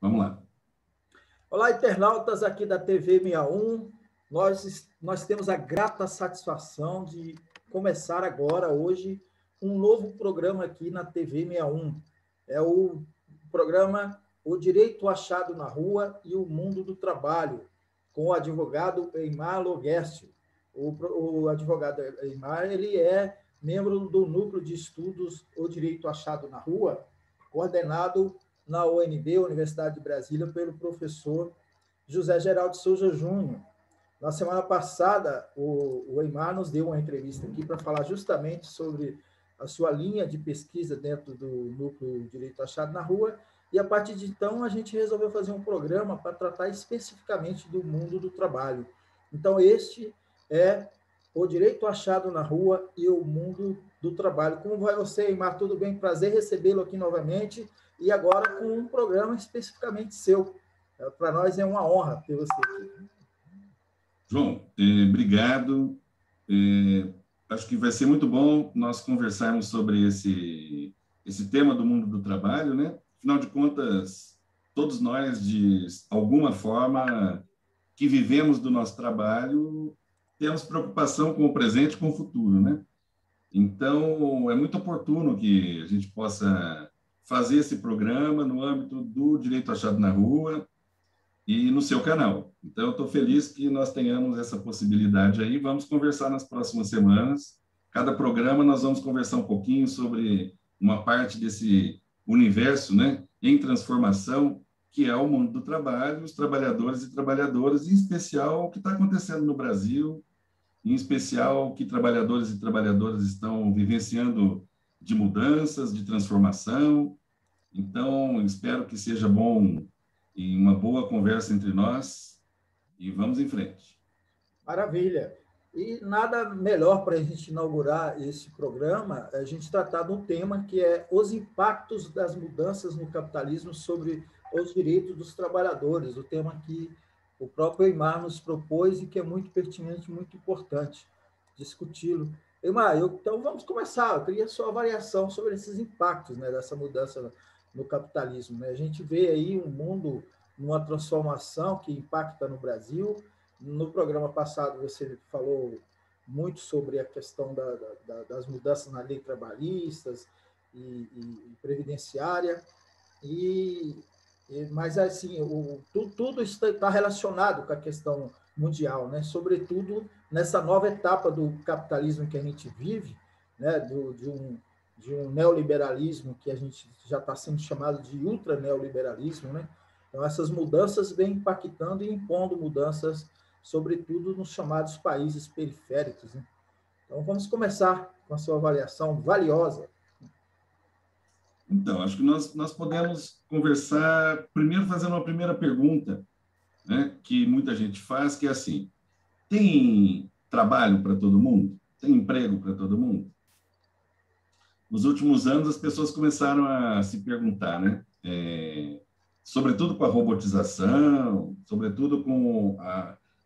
Vamos lá. Olá, internautas aqui da TV 61. Nós temos a grata satisfação de começar agora, hoje, um novo programa aqui na TV 61. É o programa O Direito Achado na Rua e o Mundo do Trabalho, com o advogado Eymar Loguesti. O advogado Eymar, ele é membro do Núcleo de Estudos O Direito Achado na Rua, coordenado na UNB, Universidade de Brasília, pelo professor José Geraldo Souza Júnior. Na semana passada, o Eymar nos deu uma entrevista aqui para falar justamente sobre a sua linha de pesquisa dentro do Núcleo Direito Achado na Rua, e a partir de então a gente resolveu fazer um programa para tratar especificamente do mundo do trabalho. Então, este é o Direito Achado na Rua e o Mundo do Trabalho. Como vai você, Eymar? Tudo bem? Prazer recebê-lo aqui novamente, e agora com um programa especificamente seu. Para nós é uma honra ter você aqui. João, obrigado. Acho que vai ser muito bom nós conversarmos sobre esse tema do mundo do trabalho, né? Afinal de contas, todos nós, de alguma forma, que vivemos do nosso trabalho, temos preocupação com o presente e com o futuro, né? Então, é muito oportuno que a gente possa fazer esse programa no âmbito do Direito Achado na Rua e no seu canal. Então, eu estou feliz que nós tenhamos essa possibilidade aí. Vamos conversar nas próximas semanas. Cada programa nós vamos conversar um pouquinho sobre uma parte desse universo, né, em transformação, que é o mundo do trabalho, os trabalhadores e trabalhadoras, em especial o que está acontecendo no Brasil, em especial o que trabalhadores e trabalhadoras estão vivenciando de mudanças, de transformação. Então, espero que seja bom e uma boa conversa entre nós, e vamos em frente. Maravilha. E nada melhor para a gente inaugurar esse programa, a gente tratar de um tema que é os impactos das mudanças no capitalismo sobre os direitos dos trabalhadores, o tema que o próprio Eymar nos propôs e que é muito pertinente, muito importante discuti-lo. Eymar, então vamos começar. Eu queria a sua avaliação sobre esses impactos, né, dessa mudança no capitalismo, né? A gente vê aí um mundo numa transformação que impacta no Brasil. No programa passado, você falou muito sobre a questão das mudanças na lei trabalhistas e previdenciária, mas assim, tudo está relacionado com a questão mundial, né? Sobretudo nessa nova etapa do capitalismo que a gente vive, né? De um neoliberalismo que a gente já está sendo chamado de ultra-neoliberalismo, né? Então, essas mudanças vêm impactando e impondo mudanças, sobretudo nos chamados países periféricos, né? Então, vamos começar com a sua avaliação valiosa. Então, acho que nós podemos conversar, primeiro fazendo uma primeira pergunta, né, que muita gente faz, que é assim: tem trabalho para todo mundo? Tem emprego para todo mundo? Nos últimos anos, as pessoas começaram a se perguntar, né? Sobretudo com a robotização, sobretudo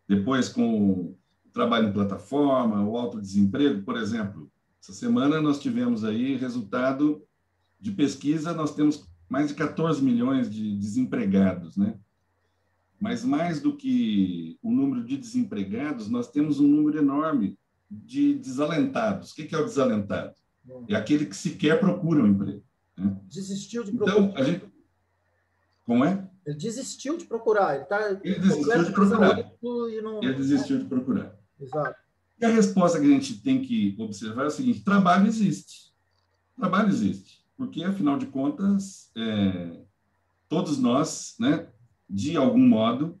depois com o trabalho em plataforma, o alto desemprego, por exemplo. Essa semana nós tivemos aí resultado de pesquisa, nós temos mais de 14 milhões de desempregados, né? Mas mais do que o número de desempregados, nós temos um número enorme de desalentados. O que é o desalentado? É aquele que sequer procura um emprego, né? Desistiu de procurar. Então, como é? Ele desistiu de procurar. Ele desistiu de procurar. E não... Ele desistiu de procurar. Exato. E a resposta que a gente tem que observar é o seguinte: trabalho existe. Trabalho existe. Porque, afinal de contas, todos nós, né, de algum modo,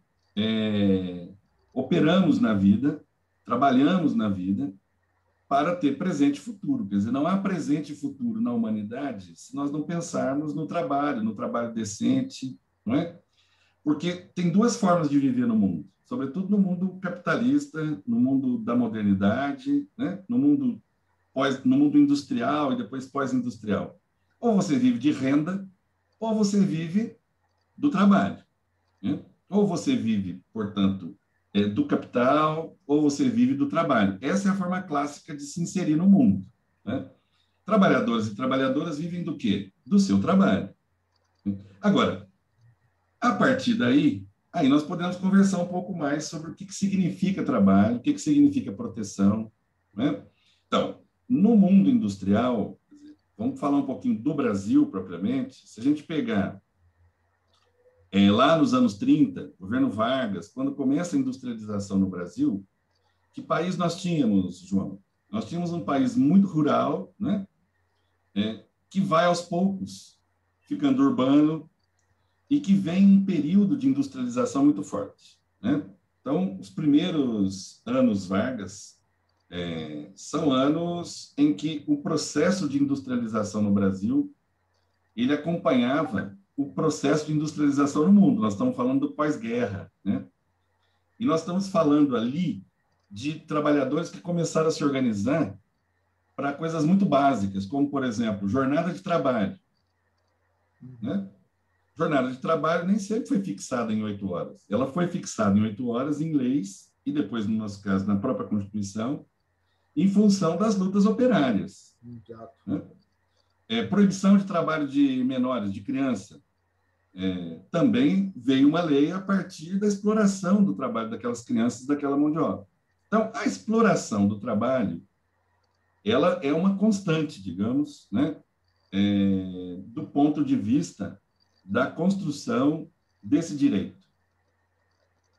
operamos na vida, trabalhamos na vida para ter presente e futuro. Quer dizer, não há presente e futuro na humanidade se nós não pensarmos no trabalho decente, não é? Porque tem duas formas de viver no mundo, sobretudo no mundo capitalista, no mundo da modernidade, né? no mundo industrial e depois pós-industrial. Ou você vive de renda, ou você vive do trabalho, né? Ou você vive, portanto, do capital, ou você vive do trabalho. Essa é a forma clássica de se inserir no mundo, né? Trabalhadores e trabalhadoras vivem do quê? Do seu trabalho. Agora, A partir daí, aí nós podemos conversar um pouco mais sobre o que significa trabalho, o que significa proteção, né? Então, no mundo industrial, vamos falar um pouquinho do Brasil propriamente. Se a gente pegar lá nos anos 30, governo Vargas, quando começa a industrialização no Brasil, que país nós tínhamos, João? Nós tínhamos um país muito rural, né? Que vai aos poucos ficando urbano e que vem um período de industrialização muito forte, né? Então, os primeiros anos Vargas são anos em que o processo de industrialização no Brasil ele acompanhava o processo de industrialização no mundo. Nós estamos falando do pós-guerra, né? E nós estamos falando ali de trabalhadores que começaram a se organizar para coisas muito básicas, como, por exemplo, jornada de trabalho, né? Jornada de trabalho nem sempre foi fixada em 8 horas. Ela foi fixada em 8 horas em leis e depois, no nosso caso, na própria Constituição, em função das lutas operárias. Né? Proibição de trabalho de menores, de criança. Também veio uma lei a partir da exploração do trabalho daquelas crianças, daquela mão de obra. Então, a exploração do trabalho, ela é uma constante, digamos, né? Do ponto de vista da construção desse direito.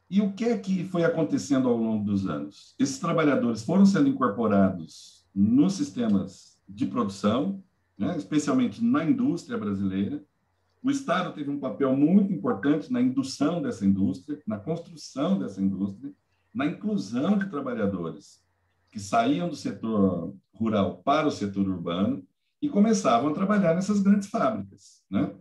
E o que é que foi acontecendo ao longo dos anos? Esses trabalhadores foram sendo incorporados nos sistemas de produção, né? Especialmente na indústria brasileira. O Estado teve um papel muito importante na indução dessa indústria, na construção dessa indústria, na inclusão de trabalhadores que saíam do setor rural para o setor urbano e começavam a trabalhar nessas grandes fábricas, né?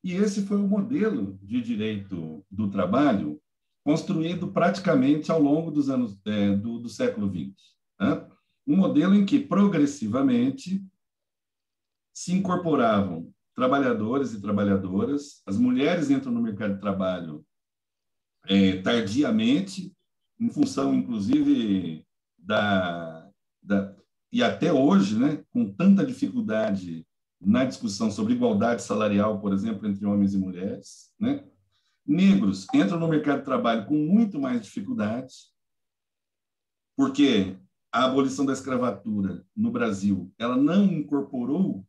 E esse foi o modelo de direito do trabalho construído praticamente ao longo dos anos do século XX. Né? Um modelo em que, progressivamente, se incorporavam trabalhadores e trabalhadoras, as mulheres entram no mercado de trabalho tardiamente, em função, inclusive, e até hoje, né, com tanta dificuldade na discussão sobre igualdade salarial, por exemplo, entre homens e mulheres, né? Negros entram no mercado de trabalho com muito mais dificuldade, porque a abolição da escravatura no Brasil, ela não incorporou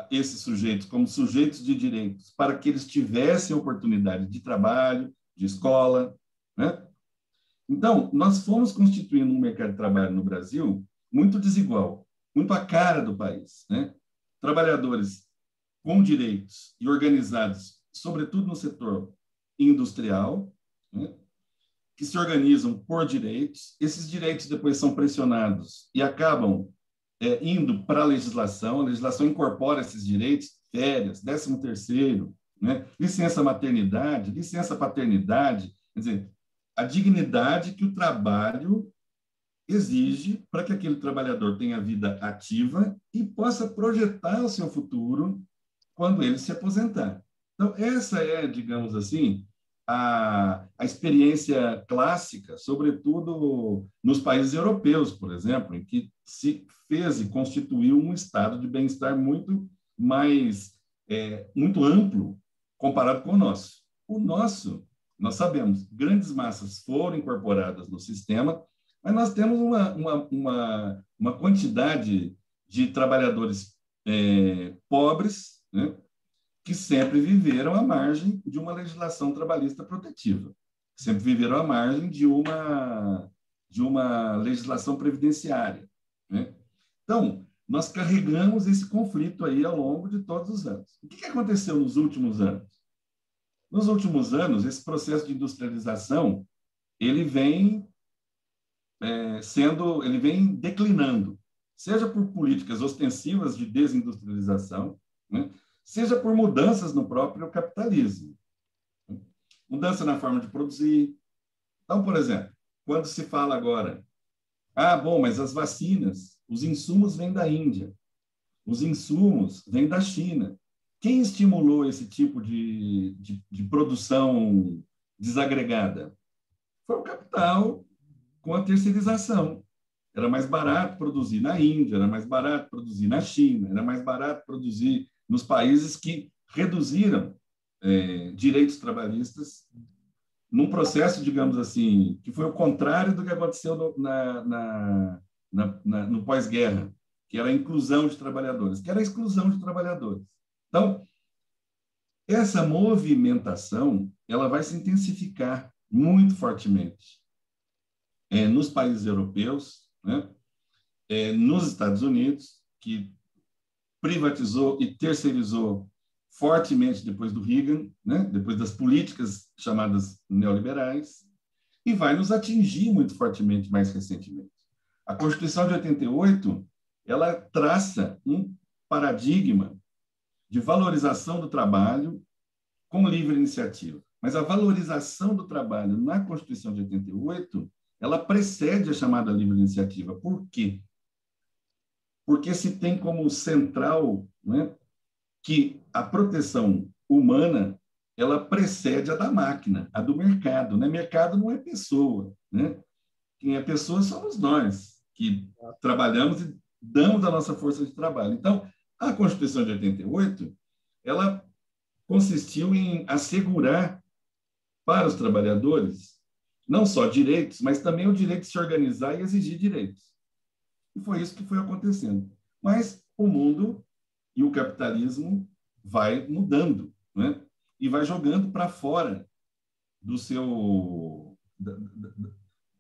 esses sujeitos como sujeitos de direitos para que eles tivessem oportunidade de trabalho, de escola, né? Então, nós fomos constituindo um mercado de trabalho no Brasil muito desigual, muito à cara do país, né? Trabalhadores com direitos e organizados, sobretudo no setor industrial, né? Que se organizam por direitos. Esses direitos depois são pressionados e acabam indo para a legislação incorpora esses direitos, férias, 13º, né? Licença maternidade, licença paternidade, quer dizer, a dignidade que o trabalho exige para que aquele trabalhador tenha vida ativa e possa projetar o seu futuro quando ele se aposentar. Então, essa é, digamos assim, a experiência clássica, sobretudo nos países europeus, por exemplo, em que se fez e constituiu um estado de bem-estar muito mais, muito amplo comparado com o nosso. O nosso, nós sabemos, grandes massas foram incorporadas no sistema, mas nós temos uma quantidade de trabalhadores pobres, né, que sempre viveram à margem de uma legislação trabalhista protetiva, sempre viveram à margem de uma legislação previdenciária, né? Então, nós carregamos esse conflito aí ao longo de todos os anos. O que aconteceu nos últimos anos? Nos últimos anos, esse processo de industrialização, ele vem declinando, seja por políticas ostensivas de desindustrialização, né? Seja por mudanças no próprio capitalismo. Mudança na forma de produzir. Então, por exemplo, quando se fala agora, mas as vacinas, os insumos vêm da Índia, os insumos vêm da China. Quem estimulou esse tipo de produção desagregada? Foi o capital com a terceirização. Era mais barato produzir na Índia, era mais barato produzir na China, era mais barato produzir nos países que reduziram direitos trabalhistas, num processo, digamos assim, que foi o contrário do que aconteceu no pós-guerra, que era a inclusão de trabalhadores, que era a exclusão de trabalhadores. Então, essa movimentação ela vai se intensificar muito fortemente nos países europeus, né? Nos Estados Unidos, que privatizou e terceirizou fortemente depois do Reagan, né? Depois das políticas chamadas neoliberais, e vai nos atingir muito fortemente mais recentemente. A Constituição de 88, ela traça um paradigma de valorização do trabalho com livre iniciativa. Mas a valorização do trabalho na Constituição de 88, ela precede a chamada livre iniciativa. Por quê? Porque se tem como central, né, que a proteção humana ela precede a da máquina, a do mercado. Né? Mercado não é pessoa. Né? Quem é pessoa somos nós, que trabalhamos e damos a nossa força de trabalho. Então, a Constituição de 88, ela consistiu em assegurar para os trabalhadores não só direitos, mas também o direito de se organizar e exigir direitos. E foi isso que foi acontecendo. Mas o mundo e o capitalismo vai mudando, né? E vai jogando para fora do seu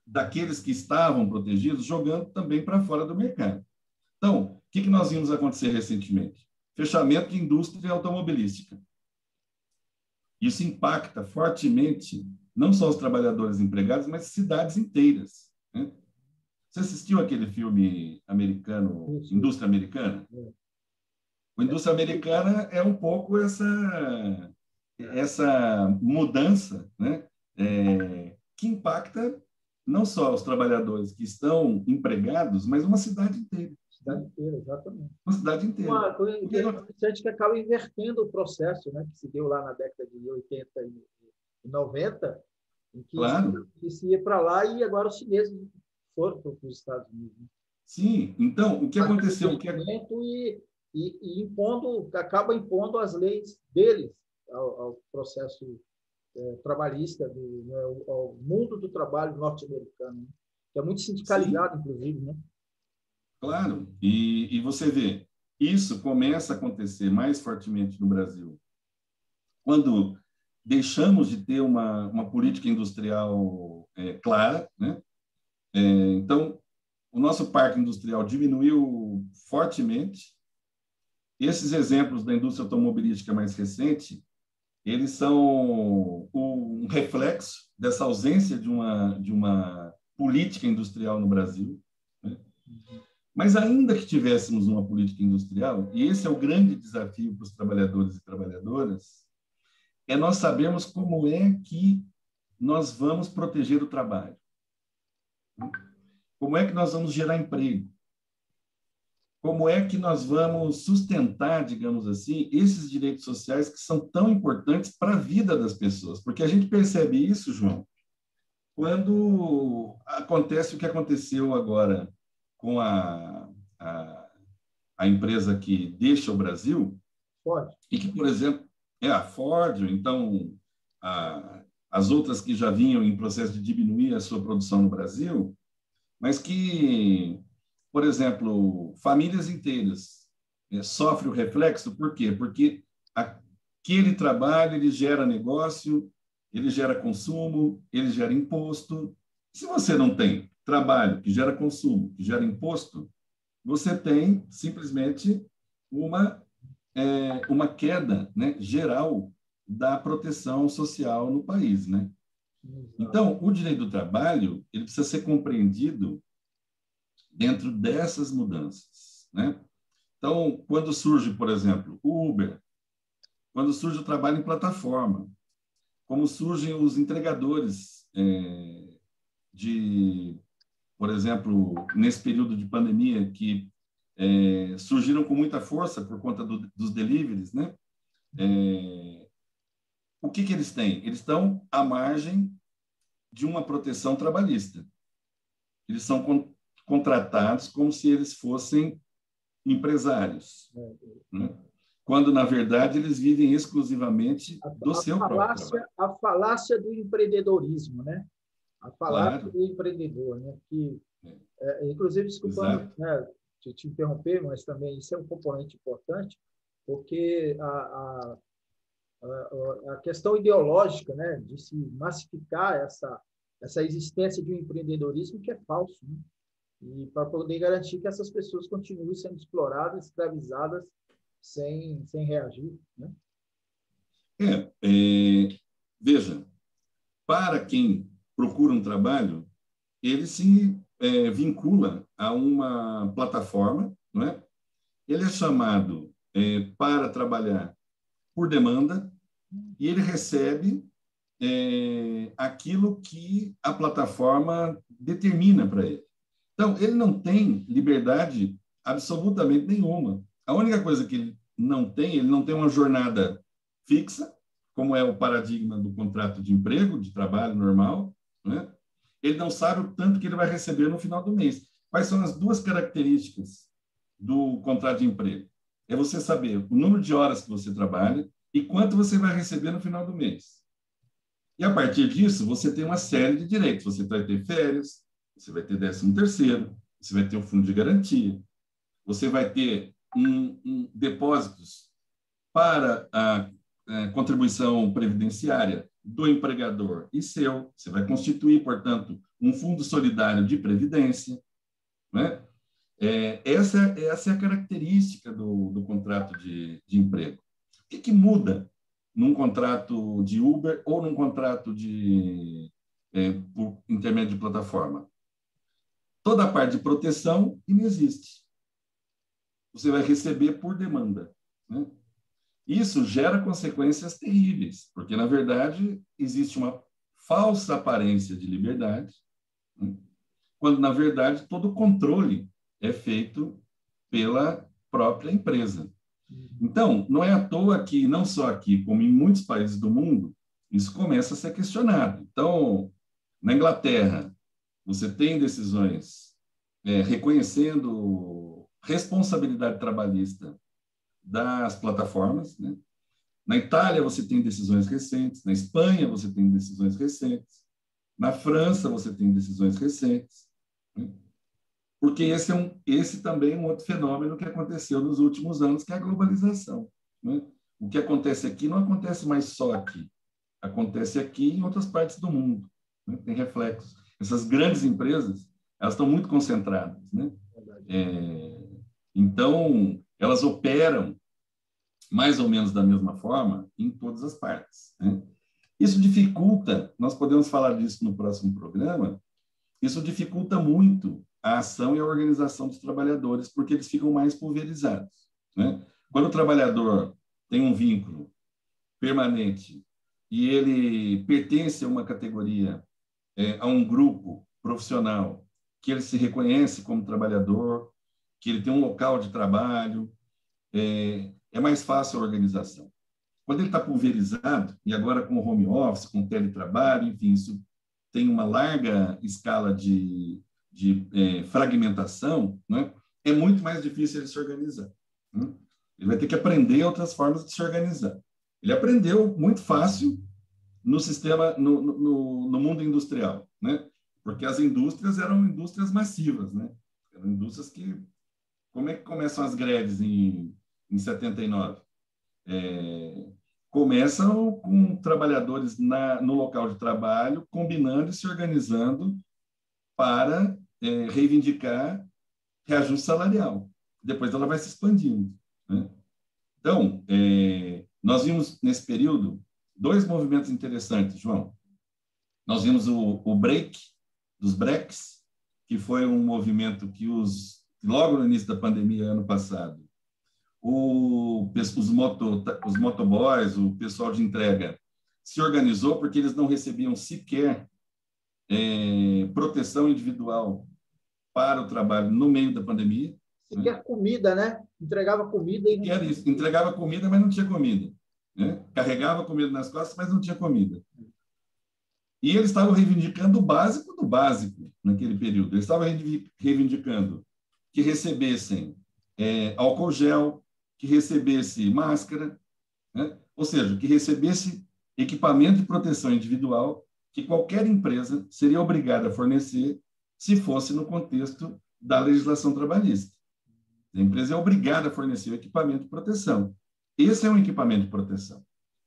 daqueles que estavam protegidos, jogando também para fora do mercado. Então, o que nós vimos acontecer recentemente? Fechamento de indústria automobilística. Isso impacta fortemente não só os trabalhadores empregados, mas cidades inteiras. Né? Você assistiu aquele filme americano, Indústria Americana? A Indústria Americana é um pouco essa mudança, né? Que impacta não só os trabalhadores que estão empregados, mas uma cidade inteira. Cidade inteira, exatamente. Uma cidade inteira. Uma coisa interessante que acaba invertendo o processo, né, que se deu lá na década de 80 e 90, em que, claro, se ia para lá e agora os chineses foram para os Estados Unidos. Sim, então, o que aconteceu? E acaba impondo as leis deles ao processo trabalhista, ao mundo do trabalho norte-americano, né? Que é muito sindicalizado, sim, inclusive, né? Claro, e você vê, isso começa a acontecer mais fortemente no Brasil, quando deixamos de ter uma política industrial clara, né? Então, o nosso parque industrial diminuiu fortemente. Esses exemplos da indústria automobilística mais recente, eles são um reflexo dessa ausência de uma política industrial no Brasil. Né? Mas ainda que tivéssemos uma política industrial, e esse é o grande desafio para os trabalhadores e trabalhadoras, é nós sabermos como é que nós vamos proteger o trabalho. Como é que nós vamos gerar emprego? Como é que nós vamos sustentar, digamos assim, esses direitos sociais que são tão importantes para a vida das pessoas? Porque a gente percebe isso, João, quando acontece o que aconteceu agora com a empresa que deixa o Brasil, Ford. E que, por exemplo, é a Ford, então as outras que já vinham em processo de diminuir a sua produção no Brasil, mas que, por exemplo, famílias inteiras sofrem o reflexo. Por quê? Porque aquele trabalho ele gera negócio, ele gera consumo, ele gera imposto. Se você não tem trabalho que gera consumo, que gera imposto, você tem simplesmente uma queda, né, geral da proteção social no país, né? Então, o direito do trabalho ele precisa ser compreendido dentro dessas mudanças, né? Então, quando surge, por exemplo, o Uber, quando surge o trabalho em plataforma, como surgem os entregadores por exemplo, nesse período de pandemia, que surgiram com muita força por conta dos deliveries, né? O que eles têm? Eles estão à margem de uma proteção trabalhista. Eles são contratados como se eles fossem empresários. Né? quando, na verdade, eles vivem exclusivamente do seu próprio trabalho. A falácia do empreendedorismo, né? A falácia Claro. do empreendedor, né? Que, inclusive, desculpando, né, te interromper, mas também isso é um componente importante, porque a questão ideológica, né, de se massificar essa existência de um empreendedorismo que é falso, né? E para poder garantir que essas pessoas continuem sendo exploradas, escravizadas, sem reagir, né? Veja, para quem procura um trabalho, ele se vincula a uma plataforma, não é? Ele é chamado para trabalhar por demanda e ele recebe aquilo que a plataforma determina para ele. Então, ele não tem liberdade absolutamente nenhuma. A única coisa que ele não tem uma jornada fixa, como é o paradigma do contrato de emprego, de trabalho normal, né? Ele não sabe o tanto que ele vai receber no final do mês. Quais são as duas características do contrato de emprego? É você saber o número de horas que você trabalha e quanto você vai receber no final do mês. E, a partir disso, você tem uma série de direitos. Você vai ter férias, você vai ter 13º, você vai ter o fundo de garantia, você vai ter depósitos para a contribuição previdenciária do empregador e seu. Você vai constituir, portanto, um fundo solidário de previdência, né? Essa é a característica do contrato de emprego. O que muda num contrato de Uber ou num contrato por intermédio de plataforma? Toda a parte de proteção inexiste. Você vai receber por demanda, né? Isso gera consequências terríveis, porque, na verdade, existe uma falsa aparência de liberdade, né? Quando, na verdade, todo o controle é feito pela própria empresa. Então, não é à toa que, não só aqui, como em muitos países do mundo, isso começa a ser questionado. Então, na Inglaterra, você tem decisões reconhecendo responsabilidade trabalhista das plataformas, né? Na Itália, você tem decisões recentes. Na Espanha, você tem decisões recentes. Na França, você tem decisões recentes, né? Porque esse também é um outro fenômeno que aconteceu nos últimos anos, que é a globalização, né? O que acontece aqui não acontece mais só aqui. Acontece aqui em outras partes do mundo, né? Tem reflexos. Essas grandes empresas, elas estão muito concentradas, né? Então, elas operam mais ou menos da mesma forma em todas as partes, né? Isso dificulta, nós podemos falar disso no próximo programa, isso dificulta muito a ação e a organização dos trabalhadores, porque eles ficam mais pulverizados, né? Quando o trabalhador tem um vínculo permanente e ele pertence a uma categoria, a um grupo profissional, que ele se reconhece como trabalhador, que ele tem um local de trabalho, é mais fácil a organização. Quando ele está pulverizado, e agora com o home office, com o teletrabalho, enfim, isso tem uma larga escala de fragmentação, né? É muito mais difícil ele se organizar, né? Ele vai ter que aprender outras formas de se organizar. Ele aprendeu muito fácil no sistema, no mundo industrial, né? Porque as indústrias eram indústrias massivas, né? Eram indústrias que... Como é que começam as greves em 79? Começam com trabalhadores no local de trabalho, combinando e se organizando para reivindicar reajuste salarial. Depois ela vai se expandindo, né? Então, nós vimos nesse período 2 movimentos interessantes, João. Nós vimos o break dos breaks, que foi um movimento que logo no início da pandemia, ano passado, os motoboys, o pessoal de entrega, se organizou porque eles não recebiam sequer proteção individual para o trabalho no meio da pandemia. Sequer, né? Comida, né? Entregava comida e... Era isso. Entregava comida, mas não tinha comida, né? Carregava comida nas costas, mas não tinha comida. E eles estavam reivindicando o básico do básico naquele período. Eles estavam reivindicando que recebessem álcool gel, que recebesse máscara, né? Ou seja, que recebesse equipamento de proteção individual que qualquer empresa seria obrigada a fornecer se fosse no contexto da legislação trabalhista. A empresa é obrigada a fornecer o equipamento de proteção. Esse é um equipamento de proteção,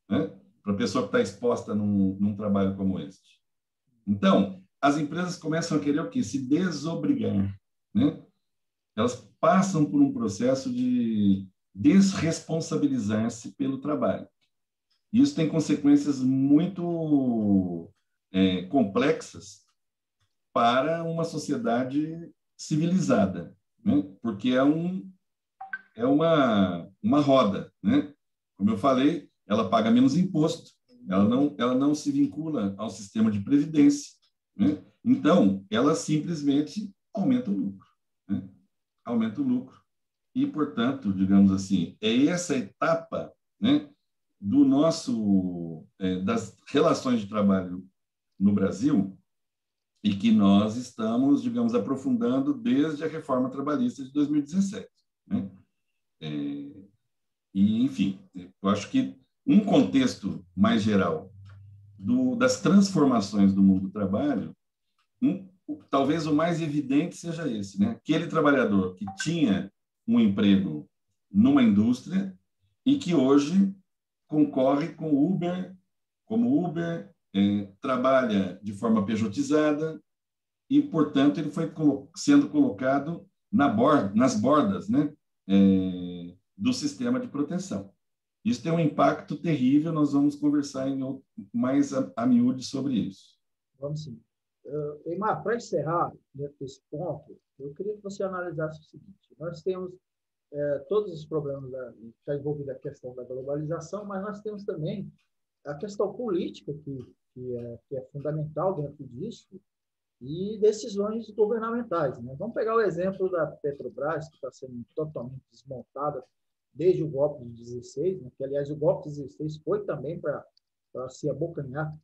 né? Para a pessoa que está exposta num trabalho como este. Então, as empresas começam a querer o quê? Se desobrigar, né? Elas passam por um processo de desresponsabilizar-se pelo trabalho. Isso tem consequências muito complexas para uma sociedade civilizada, né? Porque é uma roda, né? Como eu falei, ela paga menos imposto, ela não se vincula ao sistema de previdência, né? Então, ela simplesmente aumenta o lucro, né? Aumenta o lucro. E, portanto, digamos assim, é essa etapa, né, das relações de trabalho no Brasil e que nós estamos, digamos, aprofundando desde a reforma trabalhista de 2017, né? E, enfim, eu acho que um contexto mais geral das transformações do mundo do trabalho, talvez o mais evidente seja esse, né? Aquele trabalhador que tinha um emprego numa indústria e que hoje concorre com Uber, como Uber, trabalha de forma pejotizada e, portanto, ele foi sendo colocado nas bordas, né, do sistema de proteção. Isso tem um impacto terrível, nós vamos conversar mais a miúde sobre isso. Vamos sim. Eymar, para encerrar desse ponto, eu queria que você analisasse o seguinte: nós temos todos os problemas que está envolvido a questão da globalização, mas nós temos também a questão política, que é fundamental dentro disso, e decisões governamentais, né? Vamos pegar o exemplo da Petrobras, que está sendo totalmente desmontada desde o golpe de 16, né? Que, aliás, o golpe de 16 foi também para se abocanhar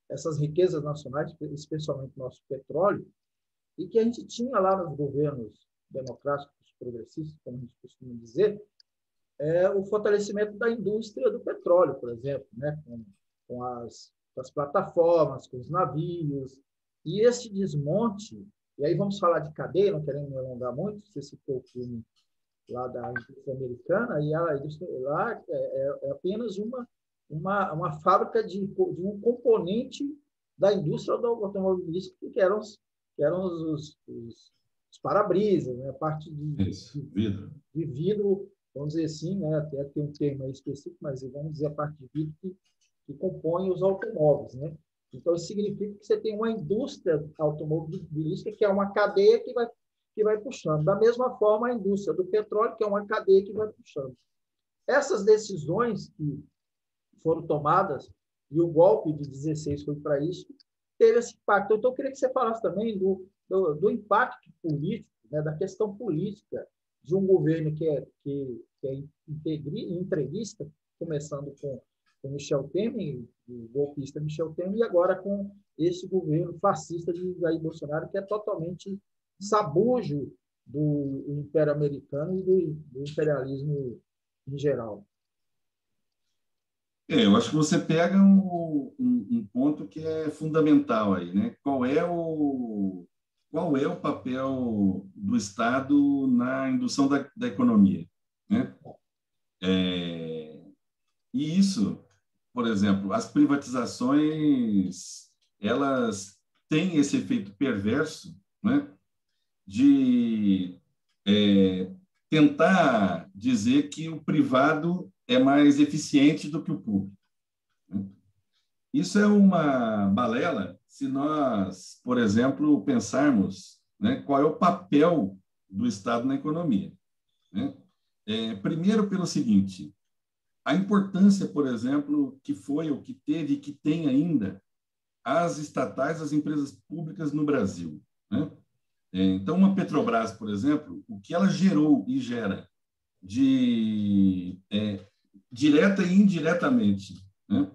essas riquezas nacionais, especialmente nosso petróleo, e que a gente tinha lá nos governos democráticos, progressistas, como a gente costuma dizer, o fortalecimento da indústria do petróleo, por exemplo, né? com as plataformas, com os navios, e esse desmonte, e aí vamos falar de cadeia, não querendo me alongar muito, você citou o filme lá da indústria americana, e a indústria lá é apenas uma fábrica de um componente da indústria do automobilístico, que eram os para-brisas, né? A parte de vidro, vamos dizer assim, né? Até tem um termo aí específico, mas vamos dizer a parte de vidro que compõe os automóveis, né? Então, isso significa que você tem uma indústria automobilística que é uma cadeia que vai puxando. Da mesma forma, a indústria do petróleo, que é uma cadeia que vai puxando. Essas decisões que foram tomadas, e o golpe de 16 foi para isso, teve esse impacto. Então, eu queria que você falasse também do impacto político, né, da questão política de um governo que é entreguista, começando com Michel Temer, o golpista Michel Temer, e agora com esse governo fascista de Jair Bolsonaro, que é totalmente sabujo do Império Americano e do imperialismo em geral. Eu acho que você pega um ponto que é fundamental aí, né? Qual é o papel do Estado na indução da economia, né? E isso, por exemplo, as privatizações, elas têm esse efeito perverso, né, de tentar dizer que o privado é mais eficiente do que o público. Isso é uma balela se nós, por exemplo, pensarmos, né, qual é o papel do Estado na economia, né? Primeiro, pelo seguinte: a importância, por exemplo, que foi, ou que teve e que tem ainda as estatais, as empresas públicas no Brasil, né? Então, uma Petrobras, por exemplo, o que ela gerou e gera de direta e indiretamente, né,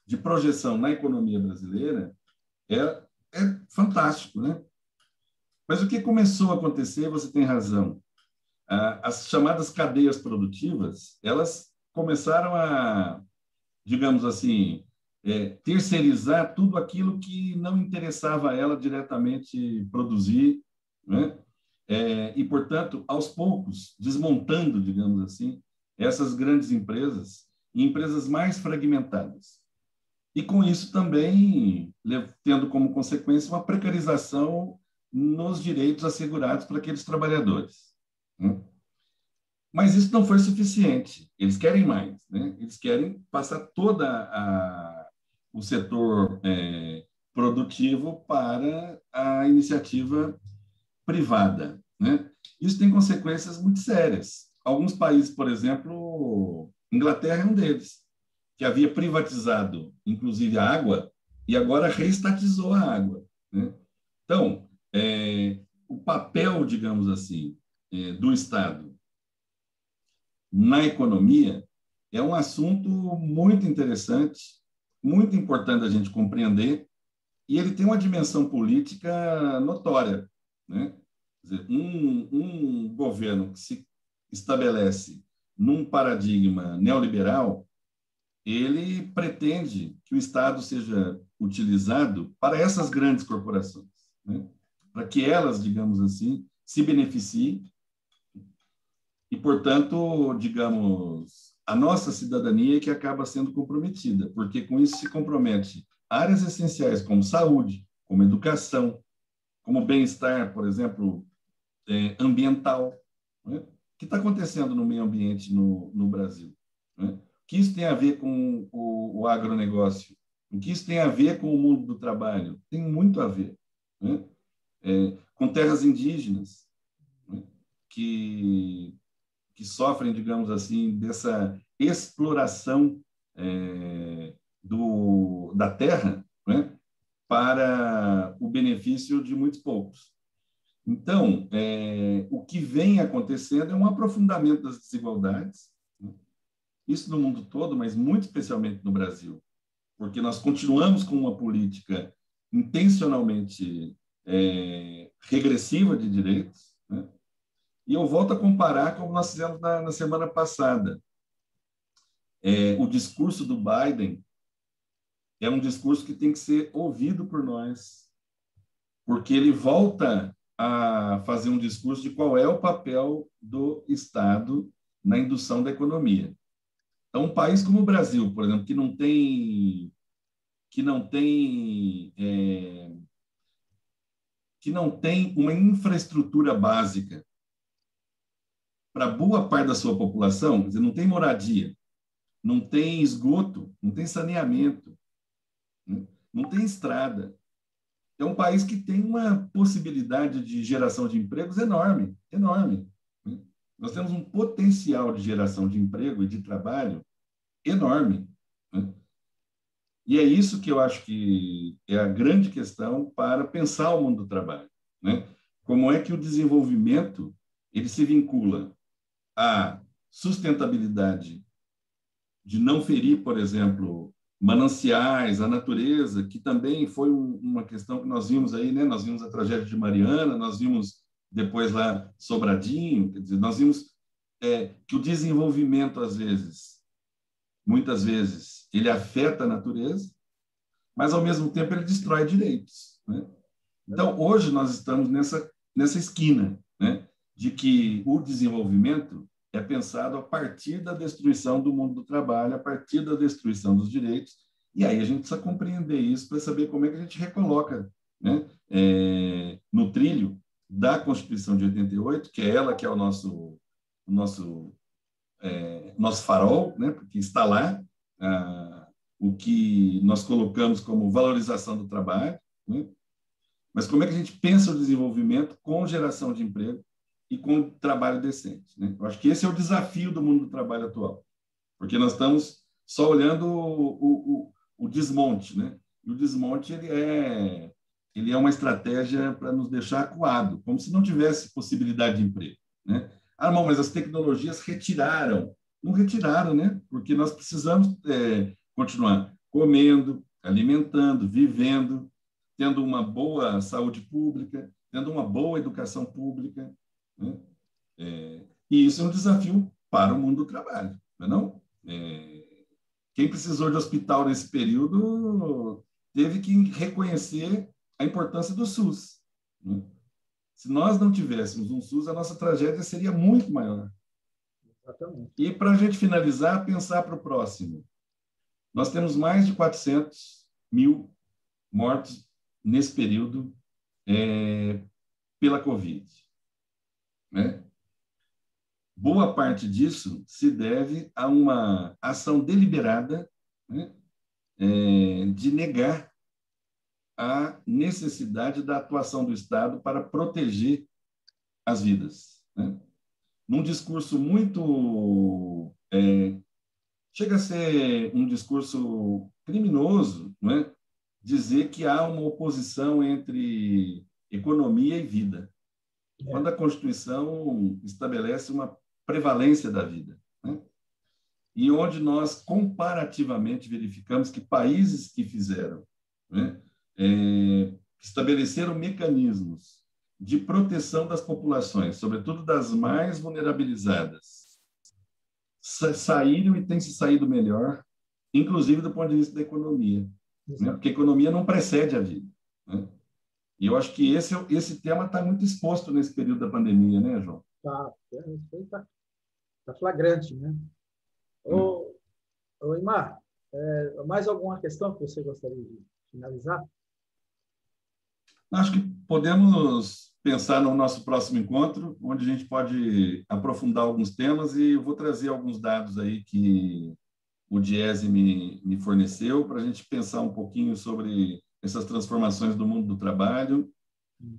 de projeção na economia brasileira é fantástico, né? Mas o que começou a acontecer, você tem razão, As chamadas cadeias produtivas, elas começaram a, digamos assim, terceirizar tudo aquilo que não interessava a ela diretamente produzir, né? E, portanto, aos poucos, desmontando, digamos assim, essas grandes empresas em empresas mais fragmentadas. E, com isso, também tendo como consequência uma precarização nos direitos assegurados para aqueles trabalhadores, né? Mas isso não foi suficiente. Eles querem mais, né? Eles querem passar o setor produtivo para a iniciativa privada, né? Isso tem consequências muito sérias. Alguns países, por exemplo, Inglaterra é um deles, que havia privatizado, inclusive, a água e agora reestatizou a água, né? Então, o papel, digamos assim, do Estado na economia é um assunto muito interessante, muito importante a gente compreender, e ele tem uma dimensão política notória, né? Quer dizer, um governo que se estabelece num paradigma neoliberal, ele pretende que o Estado seja utilizado para essas grandes corporações, né? Para que elas, digamos assim, se beneficiem e, portanto, digamos, a nossa cidadania é que acaba sendo comprometida, porque com isso se compromete áreas essenciais como saúde, como educação, como bem-estar, por exemplo, ambiental, né? O que está acontecendo no meio ambiente no Brasil, né? O que isso tem a ver com o agronegócio? O que isso tem a ver com o mundo do trabalho? Tem muito a ver, né? Com terras indígenas, né? que sofrem, digamos assim, dessa exploração da terra, né, para o benefício de muitos poucos. Então, o que vem acontecendo é um aprofundamento das desigualdades, né? Isso no mundo todo, mas muito especialmente no Brasil, porque nós continuamos com uma política intencionalmente regressiva de direitos, né? E eu volto a comparar como nós fizemos na semana passada. O discurso do Biden é um discurso que tem que ser ouvido por nós, porque ele volta a fazer um discurso de qual é o papel do Estado na indução da economia. Então, um país como o Brasil, por exemplo, que não tem uma infraestrutura básica para boa parte da sua população, quer dizer, não tem moradia, não tem esgoto, não tem saneamento, né? Não tem estrada. É um país que tem uma possibilidade de geração de empregos enorme, enorme, né? Nós temos um potencial de geração de emprego e de trabalho enorme, né? E é isso que eu acho que é a grande questão para pensar o mundo do trabalho, né? Como é que o desenvolvimento ele se vincula à sustentabilidade de não ferir, por exemplo, mananciais, a natureza, que também foi uma questão que nós vimos aí, né? Nós vimos a tragédia de Mariana, nós vimos depois lá Sobradinho, quer dizer, nós vimos que o desenvolvimento, às vezes, muitas vezes, ele afeta a natureza, mas, ao mesmo tempo, ele destrói direitos, né? Então, hoje, nós estamos nessa esquina, né? De que o desenvolvimento é pensado a partir da destruição do mundo do trabalho, a partir da destruição dos direitos, e aí a gente precisa compreender isso para saber como é que a gente recoloca, né, no trilho da Constituição de 88, que é ela que é o nosso farol, né, porque está lá o que nós colocamos como valorização do trabalho, né? Mas como é que a gente pensa o desenvolvimento com geração de emprego e com trabalho decente, né? Eu acho que esse é o desafio do mundo do trabalho atual, porque nós estamos só olhando o desmonte, né? E o desmonte ele é uma estratégia para nos deixar acuado, como se não tivesse possibilidade de emprego, né? Ah, não, mas as tecnologias retiraram. Não retiraram, né? Porque nós precisamos continuar comendo, alimentando, vivendo, tendo uma boa saúde pública, tendo uma boa educação pública, né? E isso é um desafio para o mundo do trabalho, não é não? Quem precisou de hospital nesse período teve que reconhecer a importância do SUS, né? Se nós não tivéssemos um SUS, a nossa tragédia seria muito maior. Exatamente. E, para a gente finalizar, pensar para o próximo. Nós temos mais de 400.000 mortos nesse período pela Covid, né? Boa parte disso se deve a uma ação deliberada, né, de negar a necessidade da atuação do Estado para proteger as vidas, né? Num discurso muito... chega a ser um discurso criminoso, né, dizer que há uma oposição entre economia e vida, quando a Constituição estabelece uma prevalência da vida, né? E onde nós comparativamente verificamos que países que fizeram, né, estabeleceram mecanismos de proteção das populações, sobretudo das mais vulnerabilizadas, saíram e têm se saído melhor, inclusive do ponto de vista da economia, né? Porque a economia não precede a vida, né? E eu acho que esse tema está muito exposto nesse período da pandemia, né, João? Tá flagrante, né? Ô, Imar, mais alguma questão que você gostaria de finalizar? Acho que podemos pensar no nosso próximo encontro, onde a gente pode aprofundar alguns temas, e eu vou trazer alguns dados aí que o Diese me forneceu para a gente pensar um pouquinho sobre essas transformações do mundo do trabalho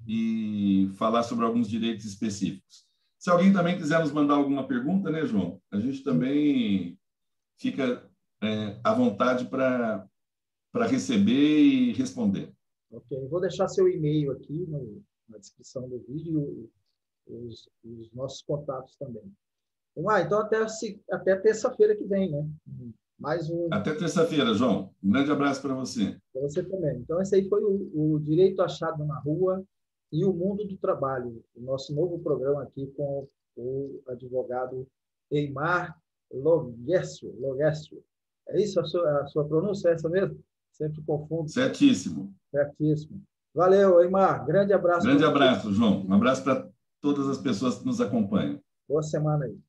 e falar sobre alguns direitos específicos. Se alguém também quiser nos mandar alguma pergunta, né, João? A gente também fica à vontade para receber e responder. Ok, vou deixar seu e-mail aqui na descrição do vídeo e os nossos contatos também. Então, até terça-feira que vem, né? Mais um... Até terça-feira, João. Um grande abraço para você. Para você também. Então, esse aí foi o Direito Achado na Rua e o Mundo do Trabalho, o nosso novo programa aqui com o advogado Eimar Logestro. É isso a sua pronúncia? É essa mesmo? Sempre confundo. Certíssimo. Certíssimo. Valeu, Eimar. Grande abraço. Grande abraço, João. Um abraço para todas as pessoas que nos acompanham. Boa semana aí.